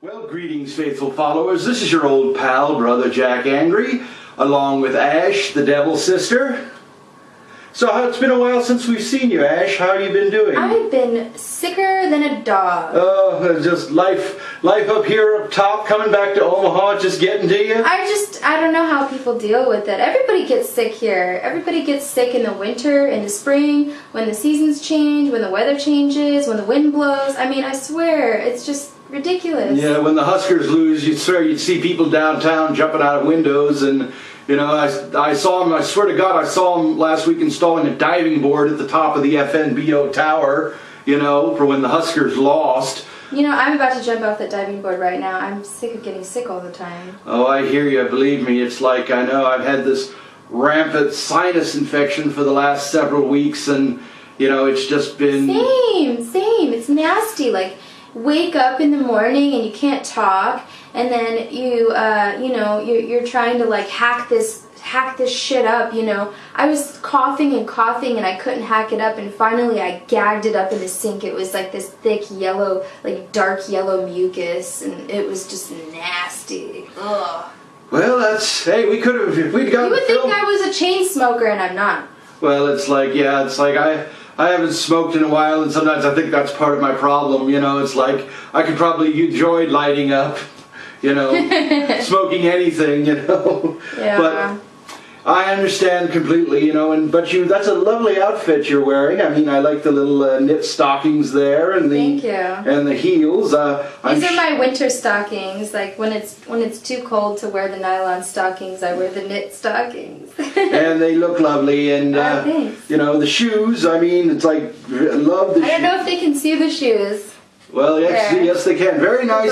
Well, greetings, faithful followers. This is your old pal, Brother Jack Angry, along with Ash, the Devil's sister. So, it's been a while since we've seen you, Ash. How you been doing? I've been sicker than a dog. Oh, just life up here up top, coming back to Omaha, just getting to you? I don't know how people deal with it. Everybody gets sick here. Everybody gets sick in the winter, in the spring, when the seasons change, when the weather changes, when the wind blows. I mean, I swear, it's just ridiculous. Yeah, when the Huskers lose, you'd swear you'd see people downtown jumping out of windows, and you know, I saw him, I swear to God, I saw him last week installing a diving board at the top of the FNBO tower, you know, for when the Huskers lost. You know, I'm about to jump off that diving board right now. I'm sick of getting sick all the time. Oh, I hear you. Believe me, it's like, I know, I've had this rampant sinus infection for the last several weeks, and, you know, it's just been... Same. It's nasty. Like, wake up in the morning and you can't talk, and then you're trying to like hack this shit up, you know. I was coughing and I couldn't hack it up, and finally I gagged it up in the sink. It was like this thick yellow, like dark yellow mucus, and it was just nasty. Ugh. Well, hey, we could have, if we'd got... You would think I was a chain smoker, and I'm not. Well, it's like I haven't smoked in a while, and sometimes I think that's part of my problem, you know. It's like I could probably enjoy lighting up, you know, smoking anything, you know. Yeah. But I understand completely, you know, that's a lovely outfit you're wearing. I mean, I like the little knit stockings there, and Thank you. And the heels. These are my winter stockings. Like when it's too cold to wear the nylon stockings, I wear the knit stockings. And they look lovely, and thanks. you know, the shoes. I mean, it's like I love the shoes. I don't know if they can see the shoes. Well, yes, they can. Very nice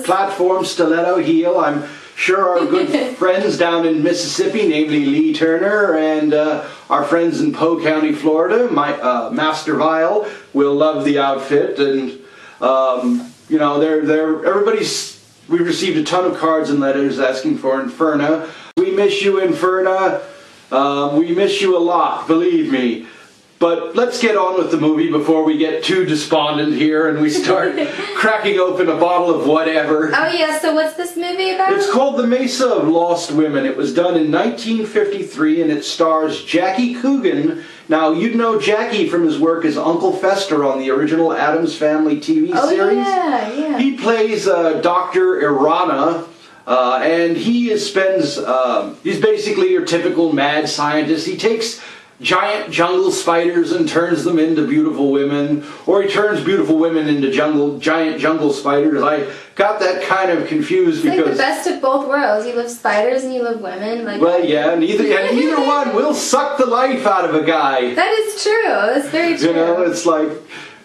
platform stiletto heel. I'm sure our good friends down in Mississippi, namely Lee Turner, and our friends in Poe County, Florida, Master Vile, will love the outfit. And you know, we've received a ton of cards and letters asking for Inferna. We miss you, Inferna. We miss you a lot, believe me. But let's get on with the movie before we get too despondent here and we start cracking open a bottle of whatever. Oh yeah, so what's this movie about? It's called The Mesa of Lost Women. It was done in 1953, and it stars Jackie Coogan. Now, you'd know Jackie from his work as Uncle Fester on the original Addams Family TV series. Yeah. He plays Dr. Irana. And he's basically your typical mad scientist. He takes giant jungle spiders and turns them into beautiful women, or he turns beautiful women into giant jungle spiders. I got that kind of confused because... It's like the best of both worlds. You love spiders and you love women. Like, well, yeah, and either one will suck the life out of a guy. That is true. That's very true. You know, it's like...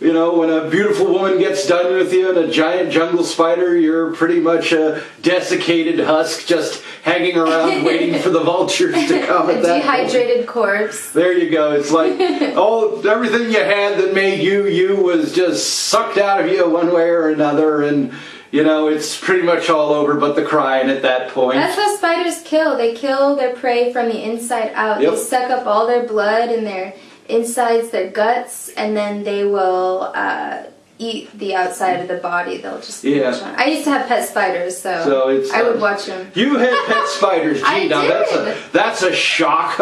You know, when a beautiful woman gets done with you and a giant jungle spider, you're pretty much a desiccated husk just hanging around waiting for the vultures to come at that dehydrated point. Corpse. There you go. It's like everything you had that made you was just sucked out of you one way or another, and you know, it's pretty much all over but the crying at that point. That's how spiders kill. They kill their prey from the inside out. Yep. They suck up all their blood and their insides, their guts, and then they will eat the outside of the body. They'll just munch on. I used to have pet spiders, so I would watch them. You had pet spiders, gee, now that's a shock.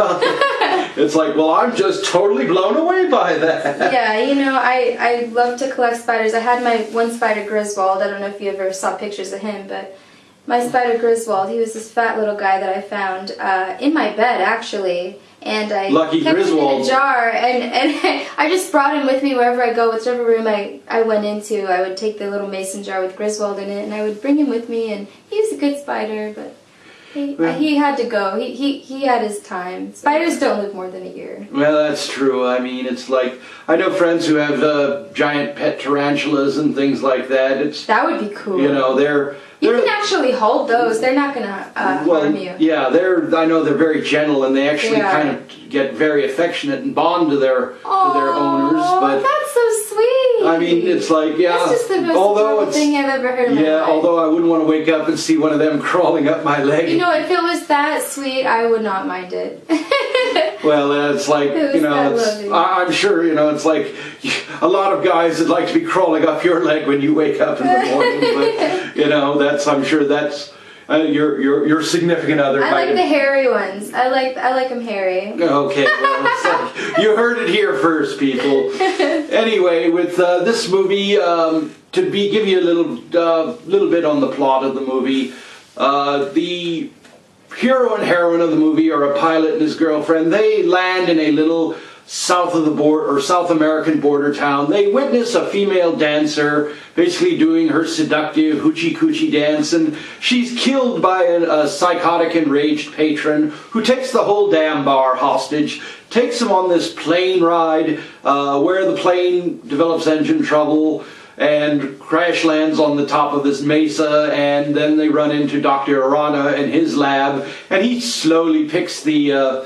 It's like, well, I'm just totally blown away by that. Yeah, you know, I love to collect spiders. I had my one spider, Griswold. I don't know if you ever saw pictures of him, but my spider, Griswold, he was this fat little guy that I found in my bed, actually. And I kept him in a jar, and I just brought him with me wherever I go, whichever room I went into. I would take the little mason jar with Griswold in it, and I would bring him with me, and he was a good spider, but he had to go. He had his time. Spiders don't live more than a year. Well, that's true. I mean, it's like, I know friends who have giant pet tarantulas and things like that. That would be cool. You know, you can actually hold those. They're not going to harm you. Yeah, I know they're very gentle, and they actually kind of get very affectionate and bond to their owners. But that's so sweet. I mean, it's like, yeah. That's just the most adorable thing I've ever heard in my life. Yeah, although I wouldn't want to wake up and see one of them crawling up my leg. You know, if it was that sweet, I would not mind it. Well, it's like, It was you know, that lovely. I'm sure, you know, it's like a lot of guys would like to be crawling up your leg when you wake up in the morning. But, you know, I'm sure that's your significant other. I like the hairy ones. I like them hairy. Okay, well, it's like, you heard it here first, people. Anyway, with this movie, give you a little bit on the plot of the movie, the hero and heroine of the movie are a pilot and his girlfriend. They land in a little South American border town. They witness a female dancer basically doing her seductive hoochie coochie dance, and she's killed by a psychotic enraged patron who takes the whole damn bar hostage, takes them on this plane ride where the plane develops engine trouble and crash lands on the top of this Mesa, and then they run into Dr. Arana and his lab, and he slowly picks the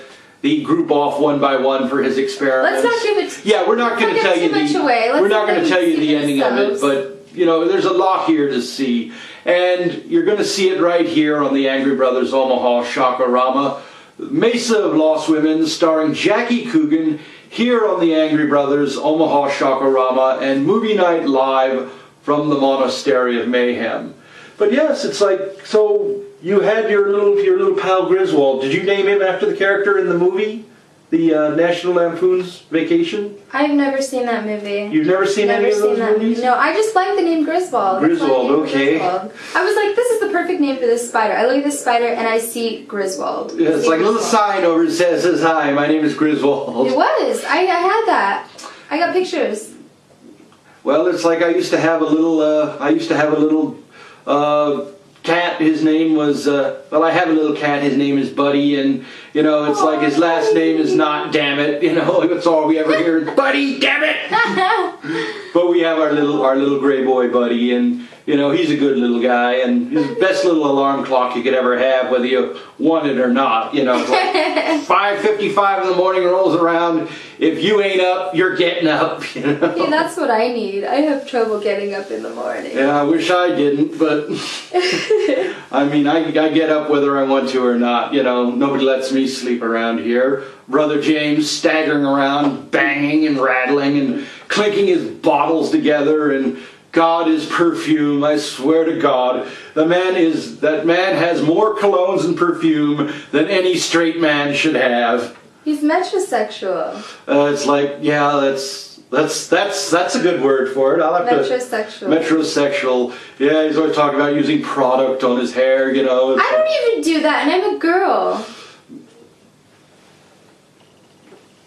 group off one by one for his experiments. Let's not give it. Yeah, we're not going to tell you we're not going to tell you the ending of it, but you know, there's a lot here to see, and you're going to see it right here on the Angry Brothers Omaha Shakarama, Mesa of Lost Women, starring Jackie Coogan, here on the Angry Brothers Omaha Shakarama and Movie Night Live from the Monastery of Mayhem. But yes, it's like, so you had your little pal Griswold. Did you name him after the character in the movie, the National Lampoon's Vacation? I've never seen that movie. You've never seen any of those movies? No, I just like the name Griswold. Griswold, okay. Griswold. I was like, this is the perfect name for this spider. I look at this spider and I see Griswold. Yeah, it's like a little sign over it says, "Hi, my name is Griswold." It was. I had that. I got pictures. Well, it's like I used to have a little cat. His name was I have a little cat. His name is Buddy, and you know, it's like his last name is not Damn It. You know, that's all we ever hear is Buddy, damn it. But we have our little gray boy Buddy, and you know, he's a good little guy, and he's the best little alarm clock you could ever have, whether you want it or not. You know, it's like 5:55 in the morning rolls around. If you ain't up, you're getting up. You know? Yeah, that's what I need. I have trouble getting up in the morning. Yeah, I wish I didn't, but I mean, I get up whether I want to or not. You know, nobody lets me sleep around here. Brother James staggering around, banging and rattling and clinking his bottles together, and God is perfume, I swear to God. That man has more colognes and perfume than any straight man should have. He's metrosexual. It's like, yeah, that's a good word for it. I'll have metrosexual. Metrosexual. Yeah, he's always talking about using product on his hair, you know. I don't even do that, and I'm a girl.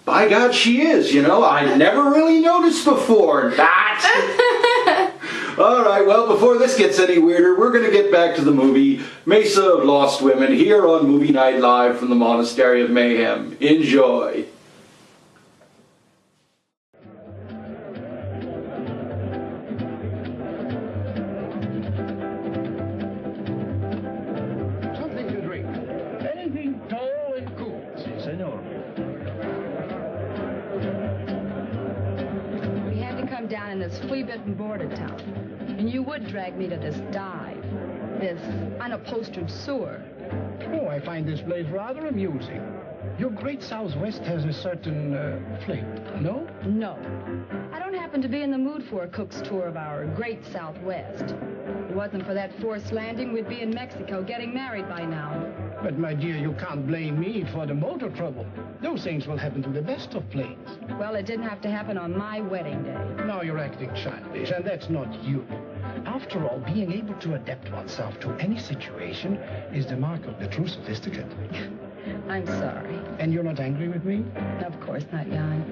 By God, she is, you know. I never really noticed before that. All right, well, before this gets any weirder, we're going to get back to the movie Mesa of Lost Women here on Movie Night Live from the Monastery of Mayhem. Enjoy. Something to drink. Anything tall and cool. Si, senor. We had to come down in this flea-bitten border town. And you would drag me to this dive, this unupholstered sewer. Oh, I find this place rather amusing. Your great Southwest has a certain flavor, no? No. I don't happen to be in the mood for a cook's tour of our great Southwest. If it wasn't for that forced landing, we'd be in Mexico getting married by now. But, my dear, you can't blame me for the motor trouble. Those things will happen to the best of planes. Well, it didn't have to happen on my wedding day. Now you're acting childish, and that's not you. After all, being able to adapt oneself to any situation is the mark of the true sophisticate. I'm sorry. And you're not angry with me? Of course not, Jan.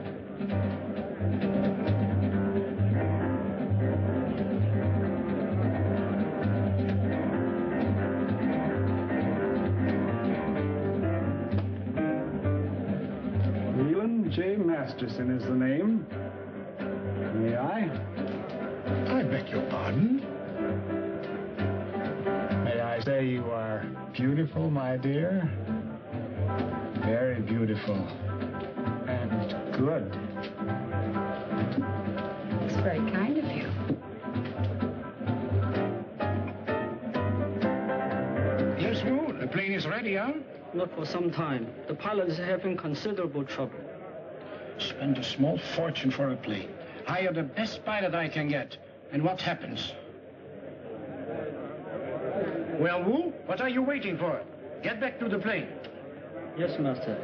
Leland J. Masterson is the name. May I? I beg your pardon? May I say you are beautiful, my dear? Very beautiful. And good. It's very kind of you. Yes, Moon, the plane is ready, huh? Not for some time. The pilot is having considerable trouble. Spend a small fortune for a plane. Hire the best pilot I can get. And what happens? Well, Wu, what are you waiting for? Get back to the plane. Yes, master.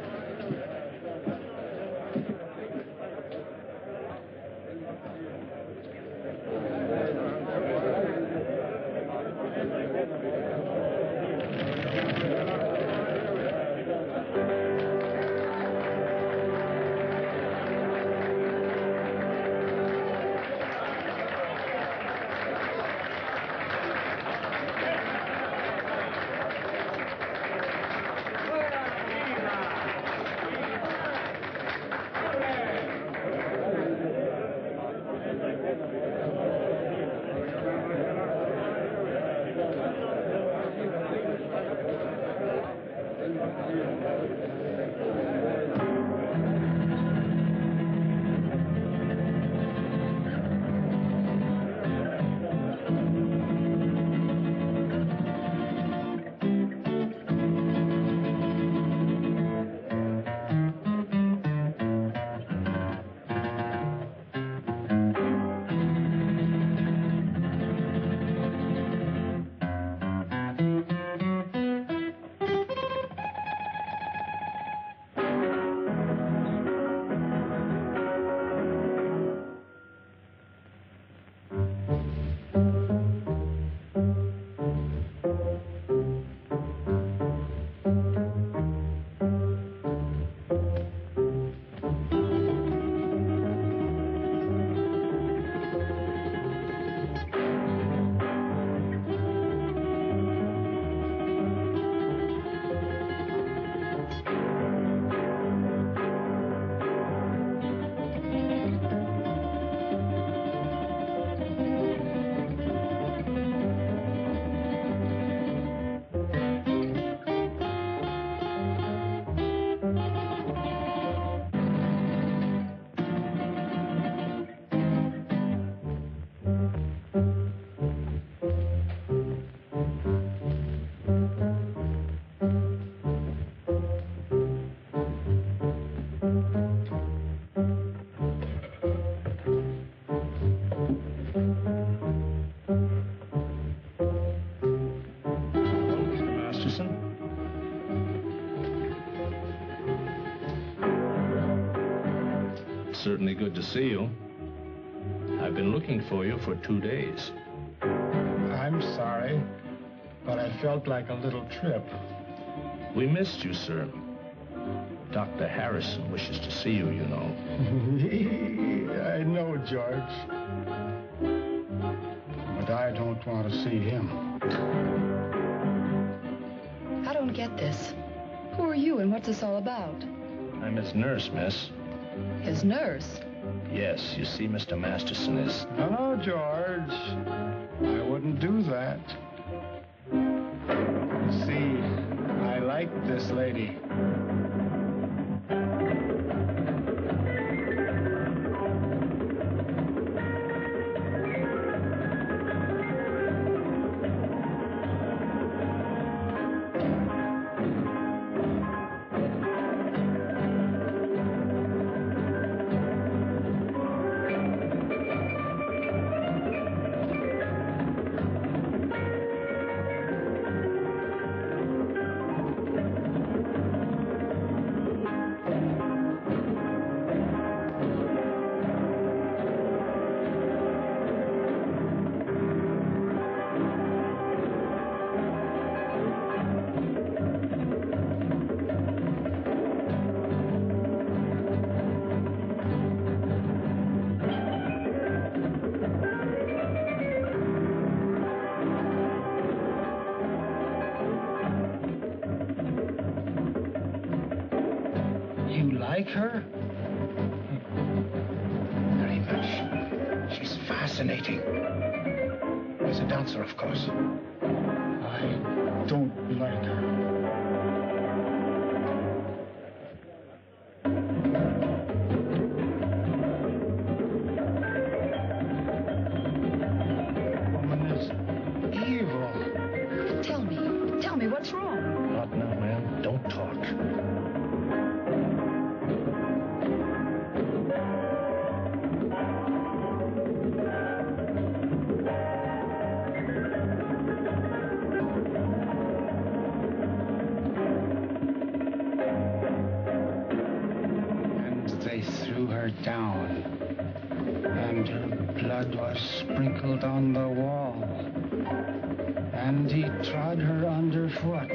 Certainly good to see you. I've been looking for you for 2 days. I'm sorry, but I felt like a little trip. We missed you, sir. Dr. Harrison wishes to see you, you know. I know, George. But I don't want to see him. I don't get this. Who are you and what's this all about? I'm his nurse, miss. His nurse? Yes, you see, Mr. Masterson is... No, George. I wouldn't do that. See, I like this lady. Like her? Very much. She's fascinating. As a dancer, of course. I don't like her. Woman is evil. Tell me, what's wrong? Not now, ma'am. Don't talk. her down, and her blood was sprinkled on the wall, and he trod her underfoot.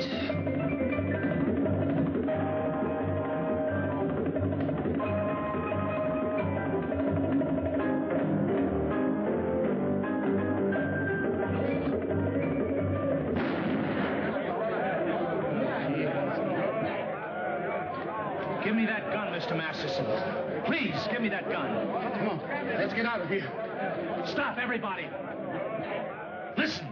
Give me that gun, Mr. Masterson. Please, give me that gun. Come on, let's get out of here. Stop, everybody. Listen.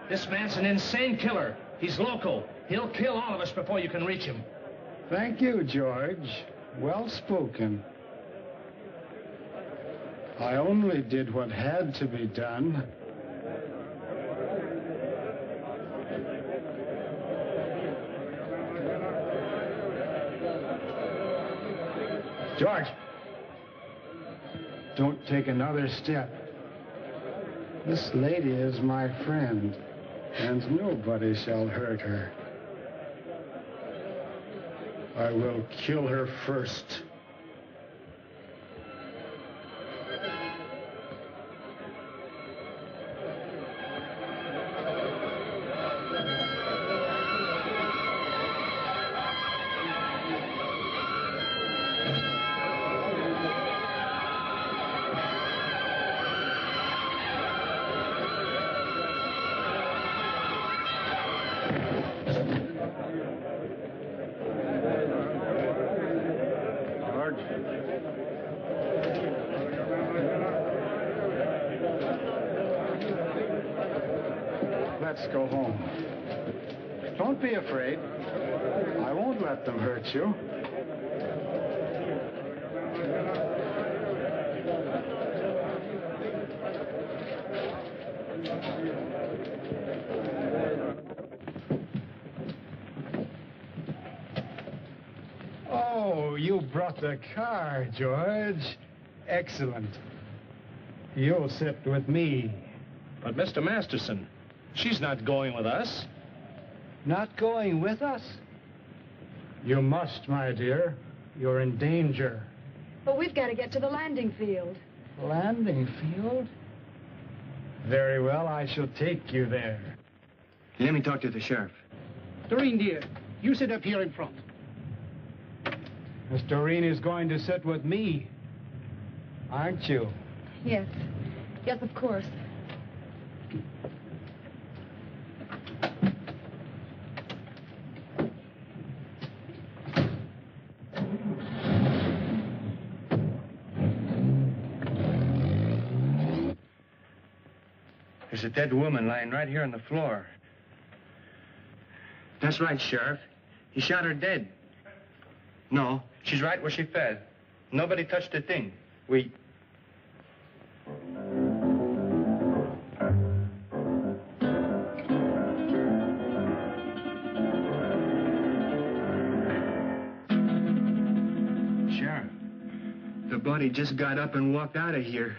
This man's an insane killer. He's local. He'll kill all of us before you can reach him. Thank you, George. Well spoken. I only did what had to be done. George, don't take another step. This lady is my friend, and nobody shall hurt her. I will kill her first. Let's go home. Don't be afraid. I won't let them hurt you. Oh, you brought the car, George. Excellent. You'll sit with me. But, Mr. Masterson, she's not going with us. Not going with us? You must, my dear. You're in danger. But we've got to get to the landing field. Landing field? Very well, I shall take you there. Let me talk to the sheriff. Doreen, dear, you sit up here in front. Miss Doreen is going to sit with me. Aren't you? Yes. Yes, of course. There's a dead woman lying right here on the floor. That's right, Sheriff. He shot her dead. No, she's right where she fell. Nobody touched a thing. We... Sheriff, the body just got up and walked out of here.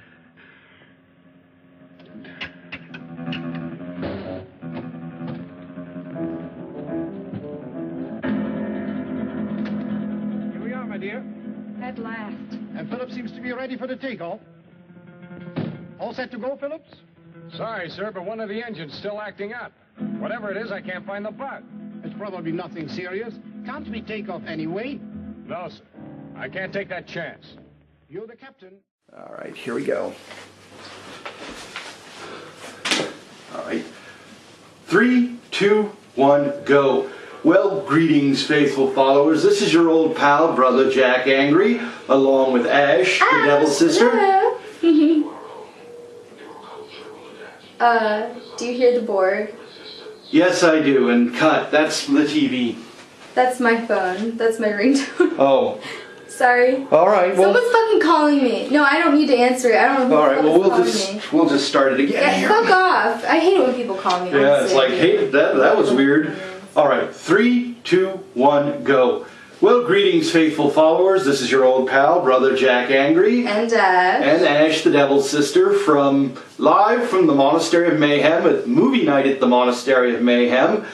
At last. And Phillips seems to be ready for the takeoff. All set to go, Phillips? Sorry, sir, but one of the engines still acting up. Whatever it is, I can't find the part. It's probably nothing serious. Can't we take off anyway? No, sir. I can't take that chance. You're the captain. All right, here we go. All right. 3, 2, 1, go. Well, greetings, faithful followers. This is your old pal, Brother Jack Angry, along with Ash, the Devil's sister. Do you hear the Borg? Yes, I do, and cut. That's the TV. That's my phone. That's my ringtone. Oh. Sorry. All right, well... Someone's fucking calling me. No, I don't need to answer it. I don't know who all right, well, calling me. we'll just start it again. Yeah, here. fuck off. I hate it when people call me. Yeah, it's like, hey, that was weird. All right, 3, 2, 1, go. Well, greetings, faithful followers. This is your old pal, Brother Jack Angry. And Ash. And Ash, the Devil's sister, live from the Monastery of Mayhem, at movie night at the Monastery of Mayhem.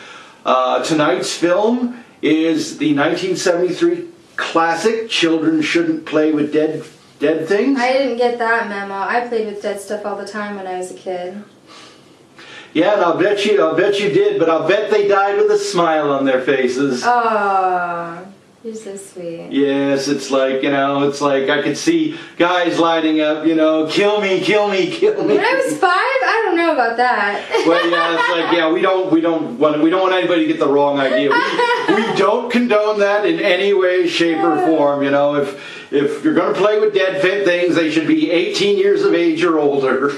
Tonight's film is the 1973 classic, children shouldn't play with dead things. I didn't get that memo. I played with dead stuff all the time when I was a kid. Yeah, and I'll bet you did, but I'll bet they died with a smile on their faces. Oh, you're so sweet. Yes, it's like, I could see guys lining up, kill me, kill me, kill me. When I was 5, I don't know about that. Well, yeah, it's like, yeah, we don't want anybody to get the wrong idea. We don't condone that in any way, shape, or form. If you're going to play with dead things, they should be 18 years of age or older.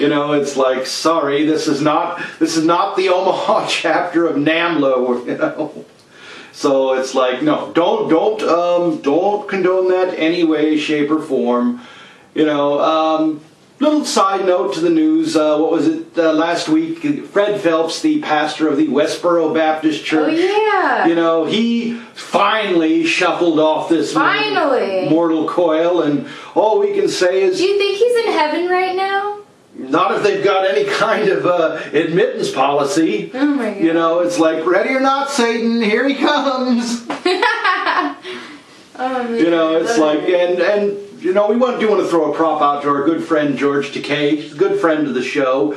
It's like, sorry, this is not the Omaha chapter of NAMLO. So it's like, no, don't condone that any way, shape, or form. Little side note to the news. What was it last week? Fred Phelps, the pastor of the Westboro Baptist Church. Oh yeah. He finally shuffled off this mortal coil, and all we can say is, do you think he's in heaven right now? Not if they've got any kind of admittance policy. Oh my God. It's like, ready or not, Satan, here he comes. Oh man. It's like, and we do want to throw a prop out to our good friend George Takei. He's a good friend of the show.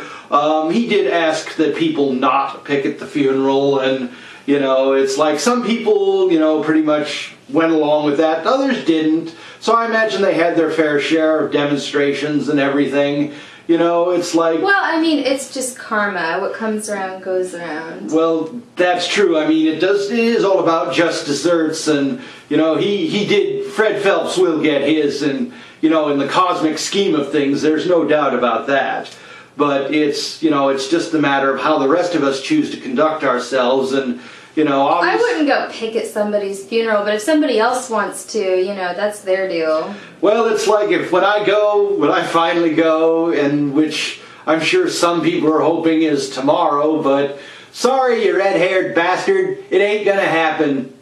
He did ask that people not picket the funeral, and it's like some people, pretty much went along with that. Others didn't. So I imagine they had their fair share of demonstrations and everything. It's like... Well, it's just karma. What comes around goes around. Well, that's true. It is all about just desserts, and, Fred Phelps will get his, and, in the cosmic scheme of things, there's no doubt about that. But it's just a matter of how the rest of us choose to conduct ourselves, and, I wouldn't go picket somebody's funeral, but if somebody else wants to, that's their deal. Well, it's like when I finally go, and which I'm sure some people are hoping is tomorrow, but sorry, you red-haired bastard, it ain't gonna happen.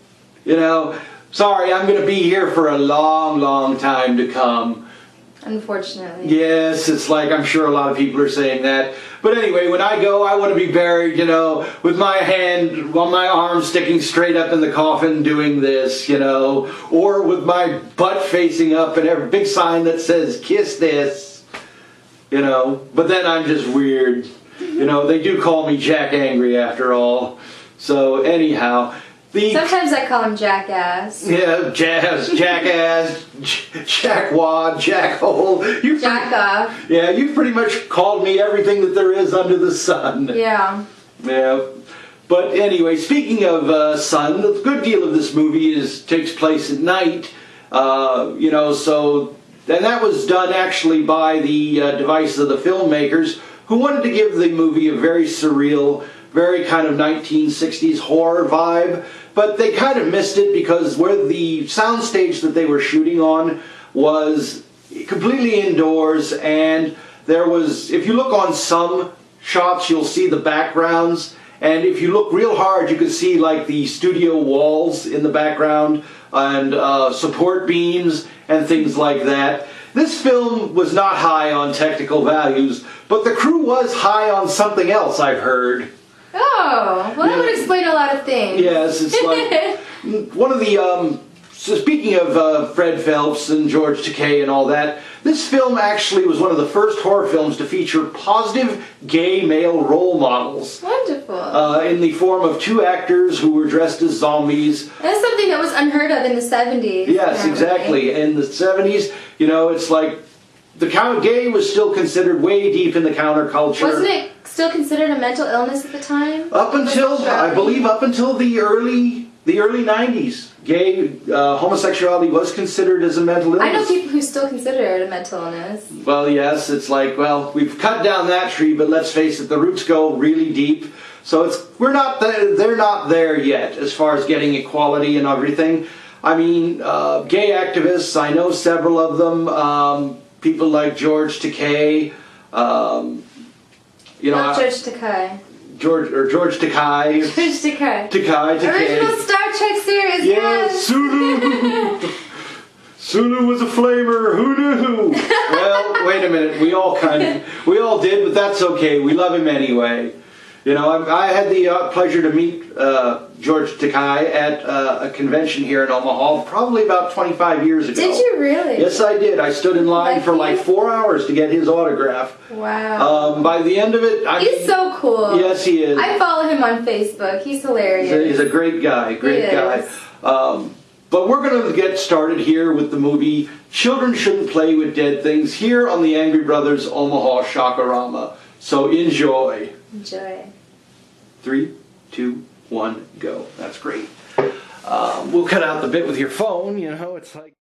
Sorry, I'm gonna be here for a long, long time to come. Unfortunately. Yes, it's like, I'm sure a lot of people are saying that. But anyway, when I go, I want to be buried, with my arm sticking straight up in the coffin doing this, or with my butt facing up and a big sign that says, kiss this, But then I'm just weird. They do call me Jack Angry after all. So anyhow... Sometimes I call him Jackass. Yeah, Jackass, Jackwad, Jackhole. Jack off. Yeah, you've pretty much called me everything that there is under the sun. Yeah. Yeah. But anyway, speaking of sun, a good deal of this movie takes place at night. And that was done actually by the device of the filmmakers, who wanted to give the movie a very surreal, very kind of 1960s horror vibe, but they kind of missed it because where the soundstage that they were shooting on was completely indoors, and there was, if you look on some shots, you'll see the backgrounds, and if you look real hard, you can see like the studio walls in the background, and support beams, and things like that. This film was not high on technical values, but the crew was high on something else, I've heard. Oh, well, that would explain a lot of things. Yes, it's like one of the, so speaking of Fred Phelps and George Takei and all that, this film actually was one of the first horror films to feature positive gay male role models. Wonderful. In the form of 2 actors who were dressed as zombies. That's something that was unheard of in the 70s. Yes, exactly. In the 70s, it's like, the gay was still considered way deep in the counterculture. Wasn't it still considered a mental illness at the time? I believe up until the early 90s, gay homosexuality was considered as a mental illness. I know people who still consider it a mental illness. Well, yes, it's like, well, we've cut down that tree, but let's face it, the roots go really deep. So they're not there yet as far as getting equality and everything. Gay activists, I know several of them. People like George Takei, Not George Takei. George Takei. George Takei. Takei. Original Star Trek series. Yes, Sulu. Sulu was a flamer. Who knew? Well, wait a minute. We all did, but that's okay. We love him anyway. I had the pleasure to meet George Takei at a convention here in Omaha probably about 25 years ago. Did you really? Yes, I did. I stood in line for like 4 hours to get his autograph. Wow. By the end of it, he's so cool. Yes, he is. I follow him on Facebook. He's hilarious. He's a great guy. Great guy. But we're going to get started here with the movie Children Shouldn't Play with Dead Things here on the Angry Brothers Omaha Shockorama. So enjoy. Enjoy. 3, 2, 1, go. That's great. We'll cut out the bit with your phone, you know, it's like...